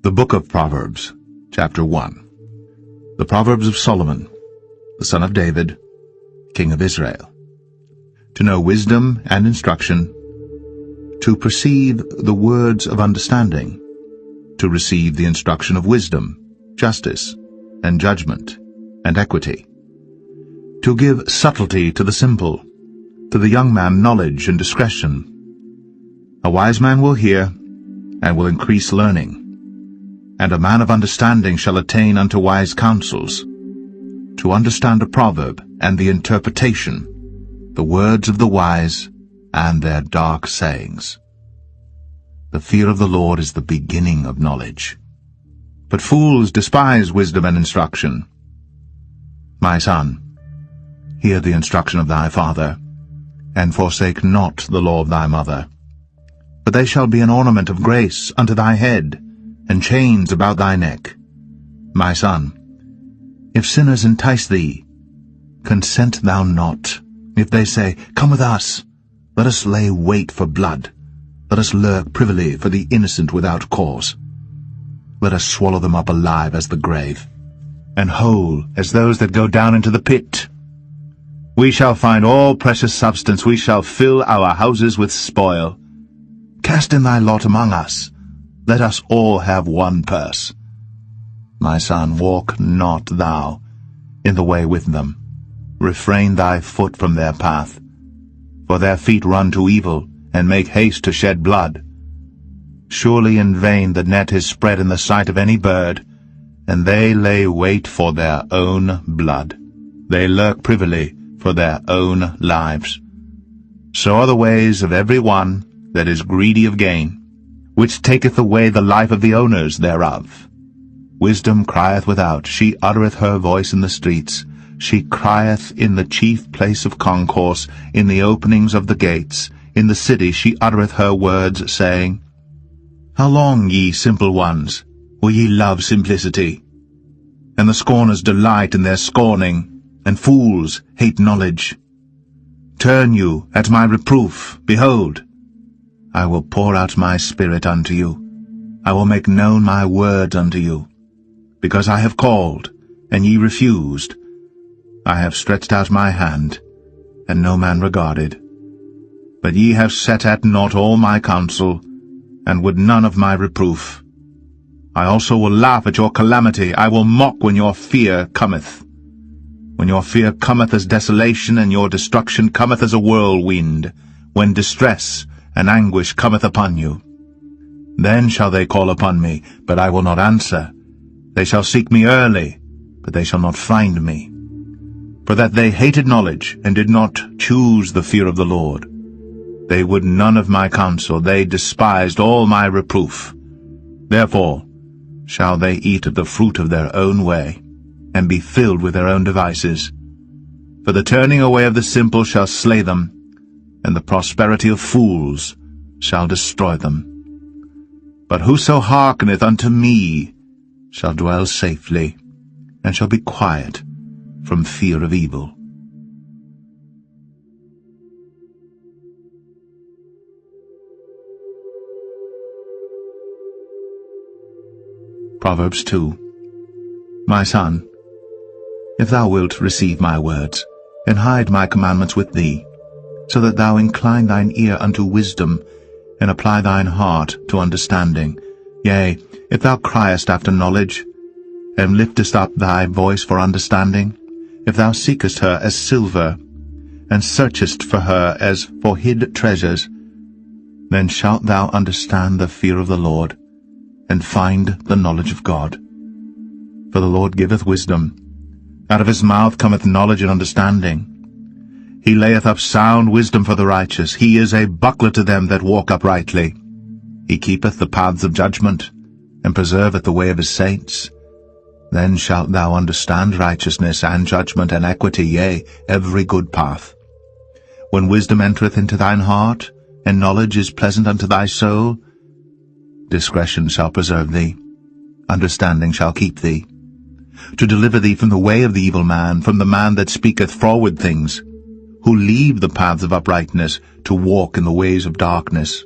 The Book of Proverbs, Chapter 1. The Proverbs of Solomon, the son of David, king of Israel. To know wisdom and instruction, to perceive the words of understanding, to receive the instruction of wisdom, justice, and judgment, and equity, to give subtlety to the simple, to the young man knowledge and discretion. A wise man will hear, and will increase learning, and a man of understanding shall attain unto wise counsels, to understand a proverb and the interpretation, the words of the wise and their dark sayings. The fear of the Lord is the beginning of knowledge, but fools despise wisdom and instruction. My son, hear the instruction of thy father, and forsake not the law of thy mother. For they shall be an ornament of grace unto thy head, and chains about thy neck. My son, if sinners entice thee, consent thou not. If they say, Come with us, let us lay wait for blood, let us lurk privily for the innocent without cause. Let us swallow them up alive as the grave, and whole as those that go down into the pit. We shall find all precious substance, we shall fill our houses with spoil. Cast in thy lot among us, let us all have one purse. My son, walk not thou in the way with them. Refrain thy foot from their path. For their feet run to evil, and make haste to shed blood. Surely in vain the net is spread in the sight of any bird, and they lay wait for their own blood. They lurk privily for their own lives. So are the ways of every one that is greedy of gain, which taketh away the life of the owners thereof. Wisdom crieth without, she uttereth her voice in the streets. She crieth in the chief place of concourse, in the openings of the gates. In the city she uttereth her words, saying, How long, ye simple ones, will ye love simplicity? And the scorners delight in their scorning, and fools hate knowledge. Turn you at my reproof, behold, I will pour out my spirit unto you. I will make known my words unto you. Because I have called, and ye refused. I have stretched out my hand, and no man regarded. But ye have set at naught all my counsel, and would none of my reproof. I also will laugh at your calamity. I will mock when your fear cometh. When your fear cometh as desolation, and your destruction cometh as a whirlwind, when distress and anguish cometh upon you. Then shall they call upon me, but I will not answer. They shall seek me early, but they shall not find me. For that they hated knowledge, and did not choose the fear of the Lord. They would none of my counsel, they despised all my reproof. Therefore shall they eat of the fruit of their own way, and be filled with their own devices. For the turning away of the simple shall slay them, and the prosperity of fools shall destroy them. But whoso hearkeneth unto me shall dwell safely, and shall be quiet from fear of evil. Proverbs 2. My son, if thou wilt receive my words, and hide my commandments with thee, so that thou incline thine ear unto wisdom, and apply thine heart to understanding. Yea, if thou criest after knowledge, and liftest up thy voice for understanding, if thou seekest her as silver, and searchest for her as for hid treasures, then shalt thou understand the fear of the Lord, and find the knowledge of God. For the Lord giveth wisdom. Out of his mouth cometh knowledge and understanding. He layeth up sound wisdom for the righteous. He is a buckler to them that walk uprightly. He keepeth the paths of judgment, and preserveth the way of his saints. Then shalt thou understand righteousness, and judgment, and equity, yea, every good path. When wisdom entereth into thine heart, and knowledge is pleasant unto thy soul, discretion shall preserve thee, understanding shall keep thee, to deliver thee from the way of the evil man, from the man that speaketh froward things, who leave the paths of uprightness to walk in the ways of darkness,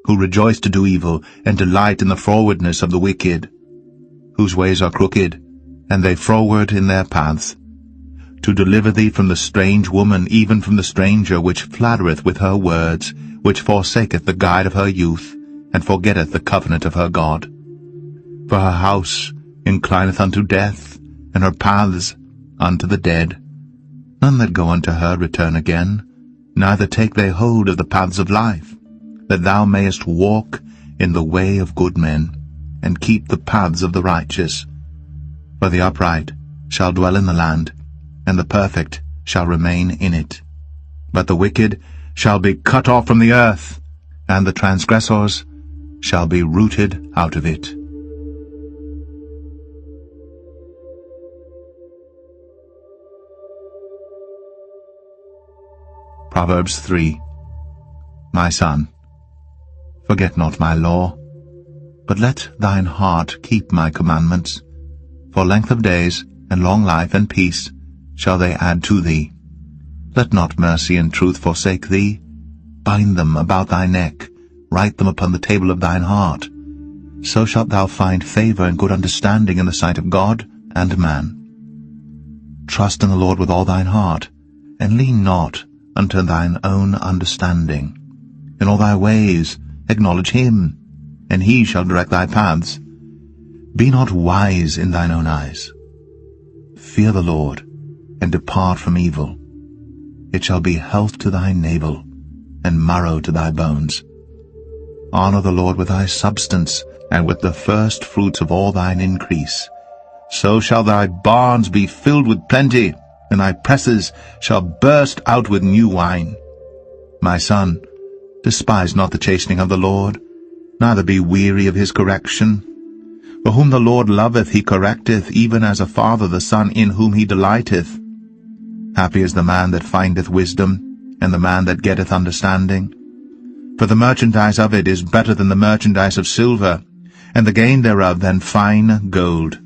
who rejoice to do evil, and delight in the frowardness of the wicked, whose ways are crooked, and they froward in their paths, to deliver thee from the strange woman, even from the stranger, which flattereth with her words, which forsaketh the guide of her youth, and forgetteth the covenant of her God. For her house inclineth unto death, and her paths unto the dead. None that go unto her return again, neither take they hold of the paths of life, that thou mayest walk in the way of good men, and keep the paths of the righteous. For the upright shall dwell in the land, and the perfect shall remain in it. But the wicked shall be cut off from the earth, and the transgressors shall be rooted out of it. Proverbs 3. My son, forget not my law, but let thine heart keep my commandments. For length of days, and long life, and peace shall they add to thee. Let not mercy and truth forsake thee. Bind them about thy neck, write them upon the table of thine heart. So shalt thou find favor and good understanding in the sight of God and man. Trust in the Lord with all thine heart, and lean not unto thine own understanding. In all thy ways acknowledge him, and he shall direct thy paths. Be not wise in thine own eyes. Fear the Lord, and depart from evil. It shall be health to thy navel, and marrow to thy bones. Honor the Lord with thy substance, and with the first fruits of all thine increase. So shall thy barns be filled with plenty, and thy presses shall burst out with new wine. My son, despise not the chastening of the Lord, neither be weary of his correction. For whom the Lord loveth he correcteth, even as a father the son in whom he delighteth. Happy is the man that findeth wisdom, and the man that getteth understanding. For the merchandise of it is better than the merchandise of silver, and the gain thereof than fine gold.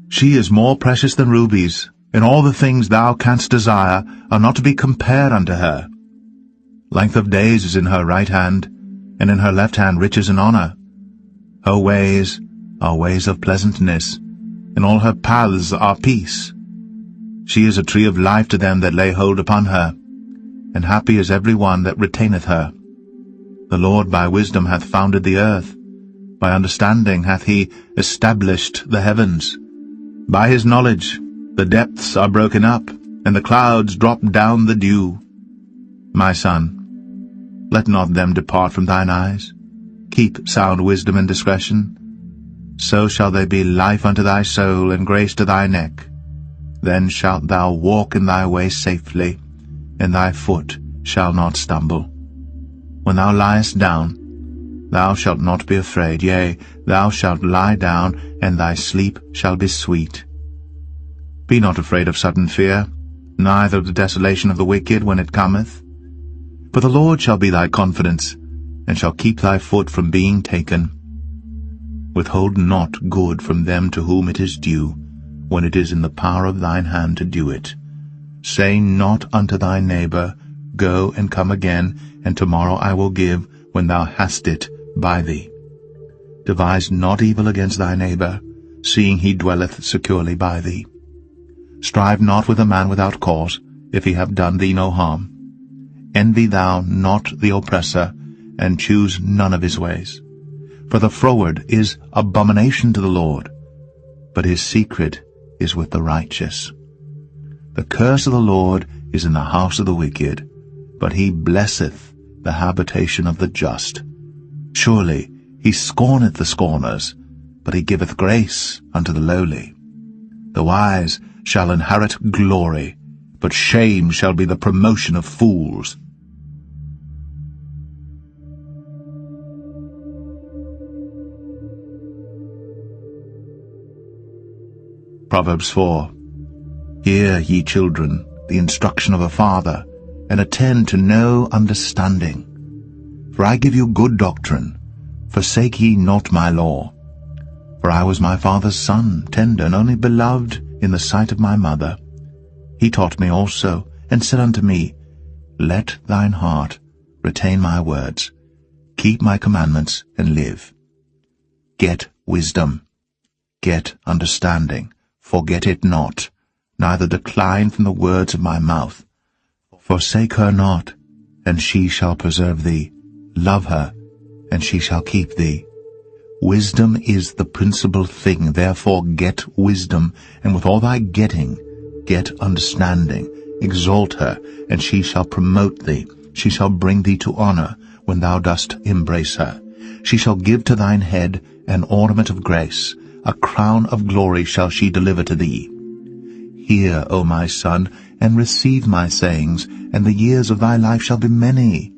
She is more precious than rubies, and all the things thou canst desire are not to be compared unto her. Length of days is in her right hand, and in her left hand riches and honor. Her ways are ways of pleasantness, and all her paths are peace. She is a tree of life to them that lay hold upon her, and happy is every one that retaineth her. The Lord by wisdom hath founded the earth, by understanding hath he established the heavens. By his knowledge the depths are broken up, and the clouds drop down the dew. My son, let not them depart from thine eyes. Keep sound wisdom and discretion. So shall they be life unto thy soul, and grace to thy neck. Then shalt thou walk in thy way safely, and thy foot shall not stumble. When thou liest down, thou shalt not be afraid. Yea, thou shalt lie down, and thy sleep shall be sweet. Be not afraid of sudden fear, neither of the desolation of the wicked when it cometh. For the Lord shall be thy confidence, and shall keep thy foot from being taken. Withhold not good from them to whom it is due, when it is in the power of thine hand to do it. Say not unto thy neighbor, Go and come again, and tomorrow I will give, when thou hast it by thee. Devise not evil against thy neighbor, seeing he dwelleth securely by thee. Strive not with a man without cause, if he have done thee no harm. Envy thou not the oppressor, and choose none of his ways. For the froward is abomination to the Lord, but his secret is with the righteous. The curse of the Lord is in the house of the wicked, but he blesseth the habitation of the just. Surely he scorneth the scorners, but he giveth grace unto the lowly. The wise shall inherit glory, but shame shall be the promotion of fools. Proverbs 4. Hear, ye children, the instruction of a father, and attend to know understanding. For I give you good doctrine, forsake ye not my law. For I was my father's son, tender and only beloved in the sight of my mother. He taught me also, and said unto me, Let thine heart retain my words, keep my commandments, and live. Get wisdom, get understanding. Forget it not, neither decline from the words of my mouth. Forsake her not, and she shall preserve thee. Love her, and she shall keep thee. Wisdom is the principal thing, therefore get wisdom, and with all thy getting, get understanding. Exalt her, and she shall promote thee. She shall bring thee to honor when thou dost embrace her. She shall give to thine head an ornament of grace. A crown of glory shall she deliver to thee. Hear, O my son, and receive my sayings, and the years of thy life shall be many.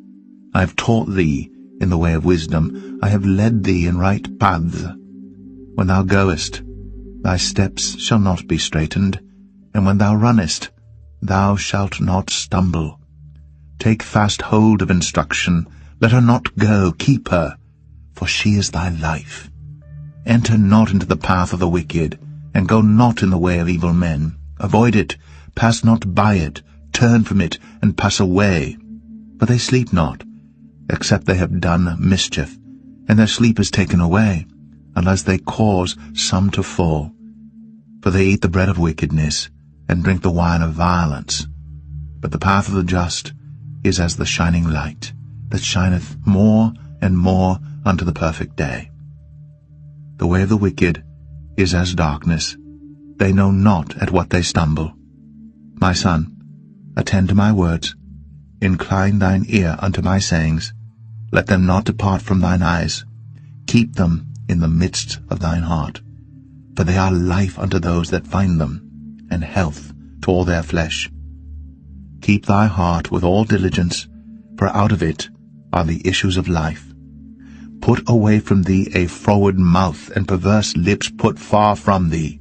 I have taught thee in the way of wisdom. I have led thee in right paths. When thou goest, thy steps shall not be straitened, and when thou runnest, thou shalt not stumble. Take fast hold of instruction. Let her not go. Keep her, for she is thy life. Enter not into the path of the wicked, and go not in the way of evil men. Avoid it, pass not by it, turn from it, and pass away. For they sleep not, except they have done mischief, and their sleep is taken away, unless they cause some to fall. For they eat the bread of wickedness, and drink the wine of violence. But the path of the just is as the shining light, that shineth more and more unto the perfect day. The way of the wicked is as darkness. They know not at what they stumble. My son, attend to my words. Incline thine ear unto my sayings. Let them not depart from thine eyes. Keep them in the midst of thine heart. For they are life unto those that find them, and health to all their flesh. Keep thy heart with all diligence, for out of it are the issues of life. Put away from thee a froward mouth, and perverse lips put far from thee.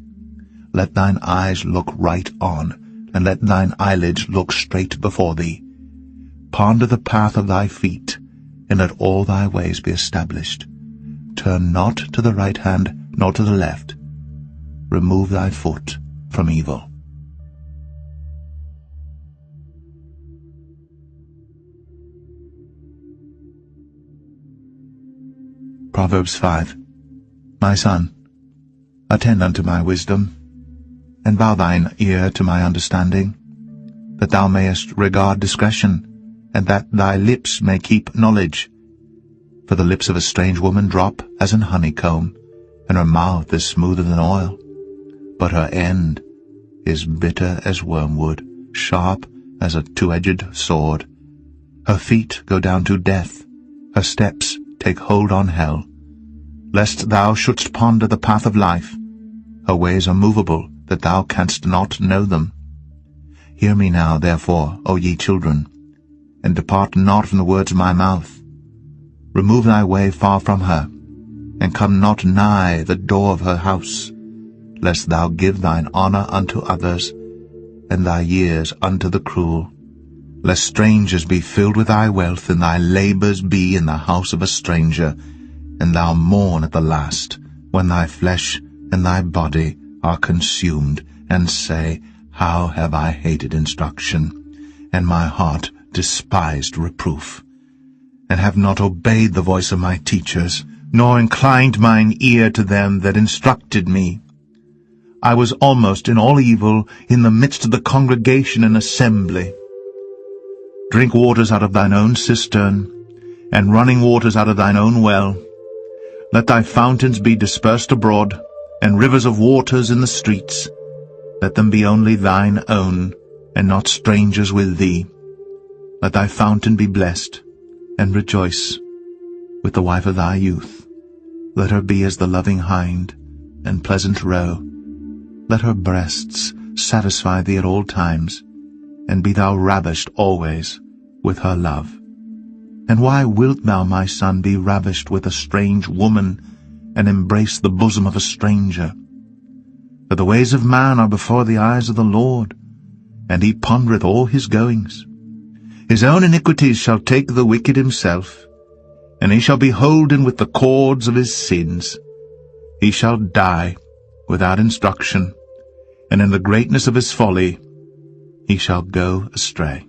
Let thine eyes look right on, and let thine eyelids look straight before thee. Ponder the path of thy feet, and let all thy ways be established. Turn not to the right hand, nor to the left. Remove thy foot from evil. Proverbs 5. My son, attend unto my wisdom, and bow thine ear to my understanding, that thou mayest regard discretion, and that thy lips may keep knowledge. For the lips of a strange woman drop as an honeycomb, and her mouth is smoother than oil. But her end is bitter as wormwood, sharp as a two-edged sword. Her feet go down to death, her steps take hold on hell. Lest thou shouldst ponder the path of life, her ways are movable, that thou canst not know them. Hear me now, therefore, O ye children, and depart not from the words of my mouth. Remove thy way far from her, and come not nigh the door of her house, lest thou give thine honor unto others, and thy years unto the cruel. Lest strangers be filled with thy wealth, and thy labors be in the house of a stranger, and thou mourn at the last, when thy flesh and thy body are consumed, and say, How have I hated instruction, and my heart despised reproof, and have not obeyed the voice of my teachers, nor inclined mine ear to them that instructed me. I was almost in all evil in the midst of the congregation and assembly. Drink waters out of thine own cistern, and running waters out of thine own well. Let thy fountains be dispersed abroad, and rivers of waters in the streets. Let them be only thine own, and not strangers with thee. Let thy fountain be blessed, and rejoice with the wife of thy youth. Let her be as the loving hind, and pleasant roe. Let her breasts satisfy thee at all times, and be thou ravished always with her love. And why wilt thou, my son, be ravished with a strange woman, and embrace the bosom of a stranger? For the ways of man are before the eyes of the Lord, and he pondereth all his goings. His own iniquities shall take the wicked himself, and he shall be holden with the cords of his sins. He shall die without instruction, and in the greatness of his folly he shall go astray.